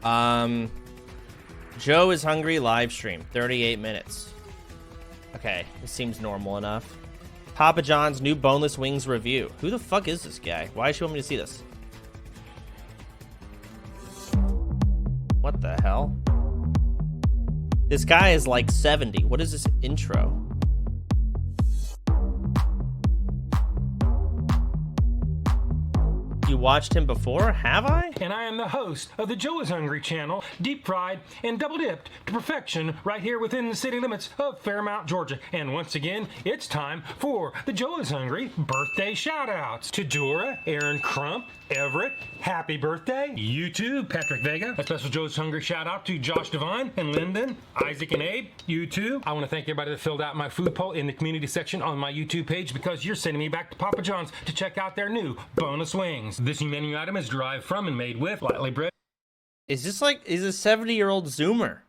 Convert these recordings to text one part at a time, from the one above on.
Joe is hungry live stream, 38 minutes. Okay, this seems normal enough. Papa John's new boneless wings review. Who the fuck is this guy? Why does she want me to see this? What the hell? This guy is like 70. What is this intro? You watched him before? Have I? And I am the host of the Joe is Hungry channel, deep fried and double dipped to perfection right here within the city limits of Fairmount, Georgia. And once again, it's time for the Joe is Hungry birthday shout outs to Dora, Aaron Crump, Everett, happy birthday. You too, Patrick Vega. A special Joe's Hungry shout out to Josh Devine and Lyndon, Isaac and Abe. You too. I want to thank everybody that filled out my food poll in the community section on my YouTube page because you're sending me back to Papa John's to check out their new boneless wings. This new menu item is derived from and made with lightly bread. Is this like, is a 70-year-old Zoomer?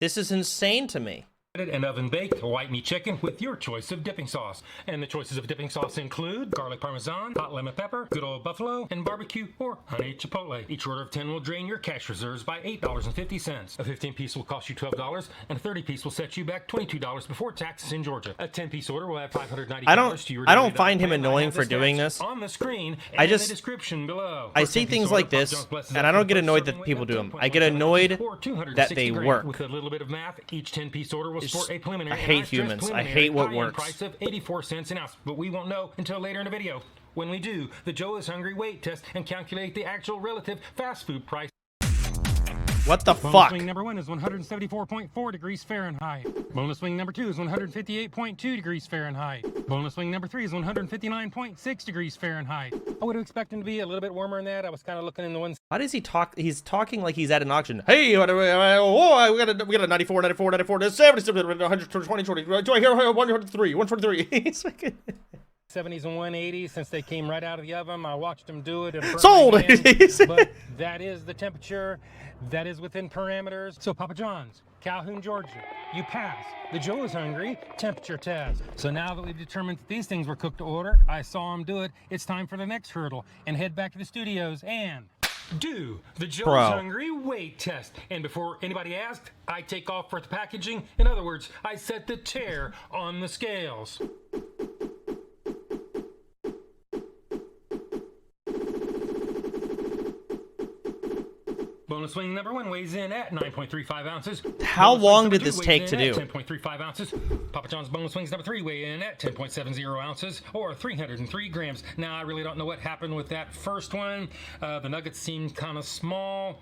This is insane to me. And oven baked white meat chicken with your choice of dipping sauce. And the choices of dipping sauce include garlic parmesan, hot lemon pepper, good old buffalo, and barbecue or honey chipotle. Each order of 10 will drain your cash reserves by $8.50. A 15-piece will cost you $12, and a 30-piece will set you back $22 before taxes in Georgia. A 10-piece order will add $590 to your I don't find him annoying for doing this. On the screen and I in just the description below. I see things like this, and I don't get annoyed that people do them. I get annoyed that they work. With a little bit of math, each 10-piece order will sport a preliminary. I hate humans. I hate what works. Price of 84 cents an ounce, but we won't know until later in the video when we do the Joe is Hungry weight test and calculate the actual relative fast food price. What the Boneless fuck? wing number 1 is 174.4 degrees Fahrenheit. Boneless wing number 2 is 158.2 degrees Fahrenheit. Boneless wing number 3 is 159.6 degrees Fahrenheit. I would expect him to be a little bit warmer than that. I was kind of looking in the ones. Why does he talk? He's talking like he's at an auction. Hey, we got a 94, 94, 94, 70, 120, 20. Do I hear 103, 123? He's fucking 70s and 180s since they came right out of the oven. I watched them do it. Sold! But that is the temperature. That is within parameters. So Papa John's, Calhoun, Georgia, you pass the Joe is Hungry temperature test. So now that we've determined that these things were cooked to order, I saw them do it, it's time for the next hurdle and head back to the studios and do the Joe is Hungry weight test. And before anybody asked, I take off for the packaging. In other words, I set the tear on the scales. Boneless wing number 1 weighs in at 9.35 ounces. How long did this take to do? 10.35 ounces. Papa John's boneless wings number 3 weigh in at 10.70 ounces or 303 grams. Now, I really don't know what happened with that first one. The nuggets seem kind of small.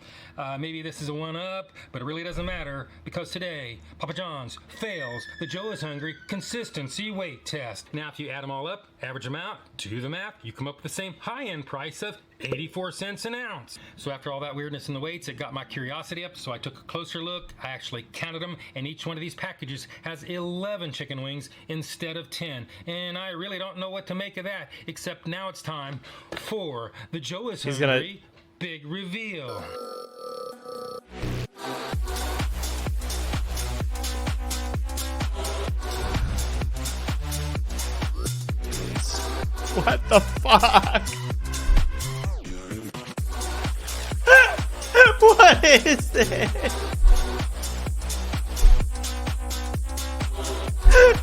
Maybe this is a one-up, but it really doesn't matter because today, Papa John's fails the Joe is Hungry consistency weight test. Now, if you add them all up, average them out, do the math, you come up with the same high-end price of 84 cents an ounce. So after all that weirdness in the weights, it got my curiosity up, so I took a closer look. I actually counted them, and each one of these packages has 11 chicken wings instead of 10. And I really don't know what to make of that, except now it's time for the Joe is Hungry big reveal. What the fuck? What is this?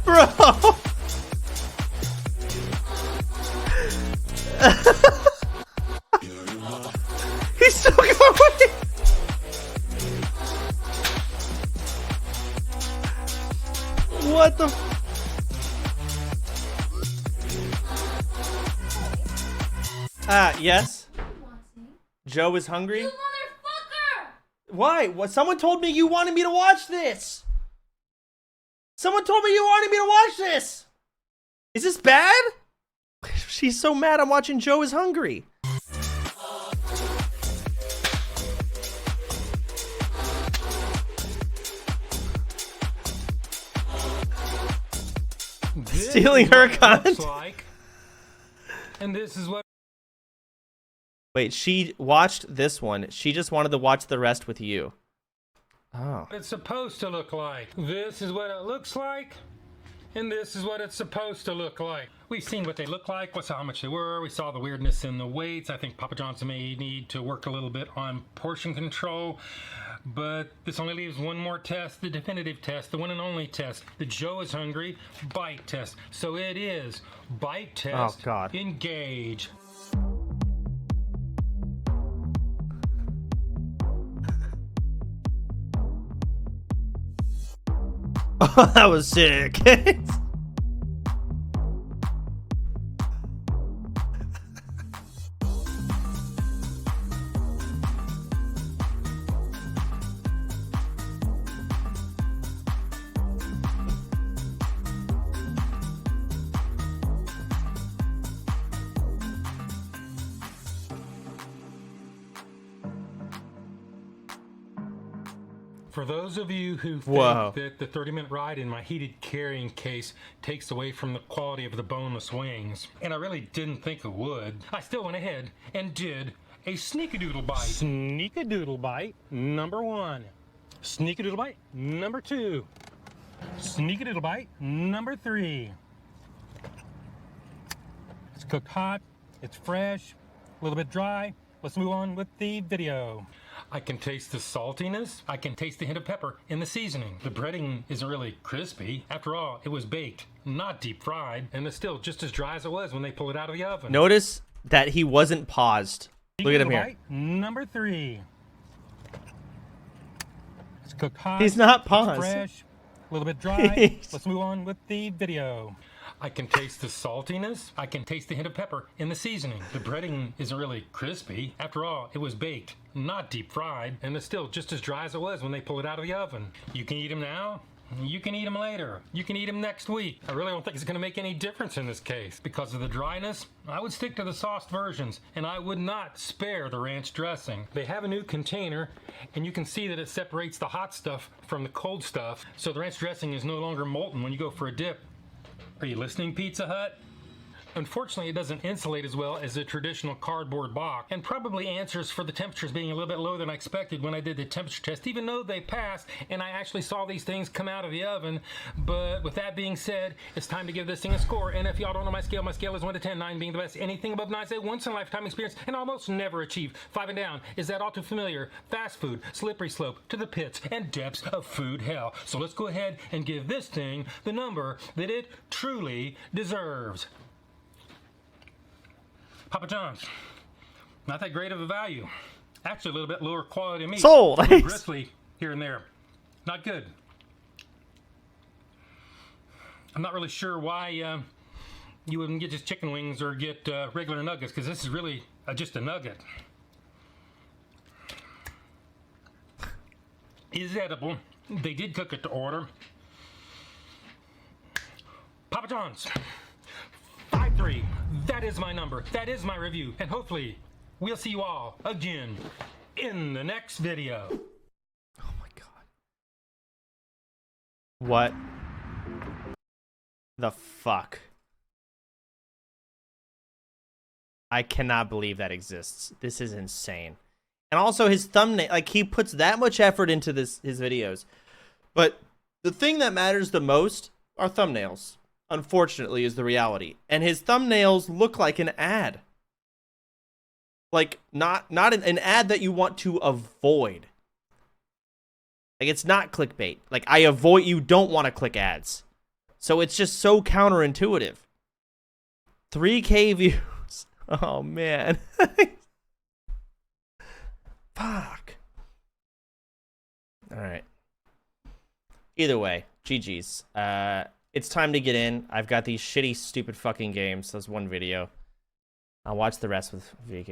Bro! He's still going! What the? Yes? Joe is hungry? You motherfucker! Why? What? Someone told me you wanted me to watch this! Someone told me you wanted me to watch this! Is this bad? She's so mad I'm watching Joe is Hungry. Stealing her content? And this is what. Wait, she watched this one. She just wanted to watch the rest with you. Oh. It's supposed to look like. This is what it looks like. and this is what it's supposed to look like. We've seen what they look like, we saw how much they were, we saw the weirdness in the weights. I think Papa John's may need to work a little bit on portion control, but this only leaves one more test, the definitive test, the one and only test, the Joe is hungry bite test. So it is bite test. Oh, God. Engage. Oh, that was sick. For those of you who Whoa. think that the 30-minute ride in my heated carrying case takes away from the quality of the boneless wings, and I really didn't think it would, I still went ahead and did a sneakadoodle bite. Sneakadoodle bite number 1. Sneakadoodle bite number 2. Sneakadoodle bite number 3. It's cooked hot, it's fresh, a little bit dry. Let's move on with the video. I can taste the saltiness. I can taste the hint of pepper in the seasoning. The breading isn't really crispy. After all, it was baked, not deep fried, and it's still just as dry as it was when they pull it out of the oven. Notice that he wasn't paused. Look at him here. Bite number 3. It's cooked hot. He's not it's paused. fresh, a little bit dry. Let's move on with the video. I can taste the saltiness. I can taste the hint of pepper in the seasoning. The breading isn't really crispy. After all, it was baked, not deep fried, and it's still just as dry as it was when they pull it out of the oven. You can eat them now. You can eat them later. You can eat them next week. I really don't think it's going to make any difference in this case. Because of the dryness, I would stick to the sauced versions, and I would not spare the ranch dressing. They have a new container, and you can see that it separates the hot stuff from the cold stuff, so the ranch dressing is no longer molten when you go for a dip. Are you listening, Pizza Hut? Unfortunately, it doesn't insulate as well as a traditional cardboard box, and probably answers for the temperatures being a little bit lower than I expected when I did the temperature test, even though they passed and I actually saw these things come out of the oven. But with that being said, it's time to give this thing a score. And if y'all don't know my scale is 1 to 10, 9 being the best. Anything above 9 is a once-in-a-lifetime experience and almost never achieved. 5 and down is that all too familiar fast food, slippery slope to the pits and depths of food hell. So let's go ahead and give this thing the number that it truly deserves. Papa John's, not that great of a value. Actually, a little bit lower quality meat. Sold. A little bristly here and there. Not good. I'm not really sure why you wouldn't get just chicken wings or get regular nuggets, because this is really just a nugget. It is edible. They did cook it to order. Papa John's. 5-3. That is my number. That is my review. And hopefully, we'll see you all again in the next video. Oh my God. What the fuck? I cannot believe that exists. This is insane. And also his thumbnail, like he puts that much effort into his videos. But the thing that matters the most are thumbnails. Unfortunately, is the reality. And his thumbnails look like an ad. Like, not an ad that you want to avoid. Like, it's not clickbait. Like, you don't want to click ads. So it's just so counterintuitive. 3K views. Oh, man. Fuck. All right. Either way, GG's. It's time to get in. I've got these shitty, stupid fucking games. That's one video. I'll watch the rest with VK.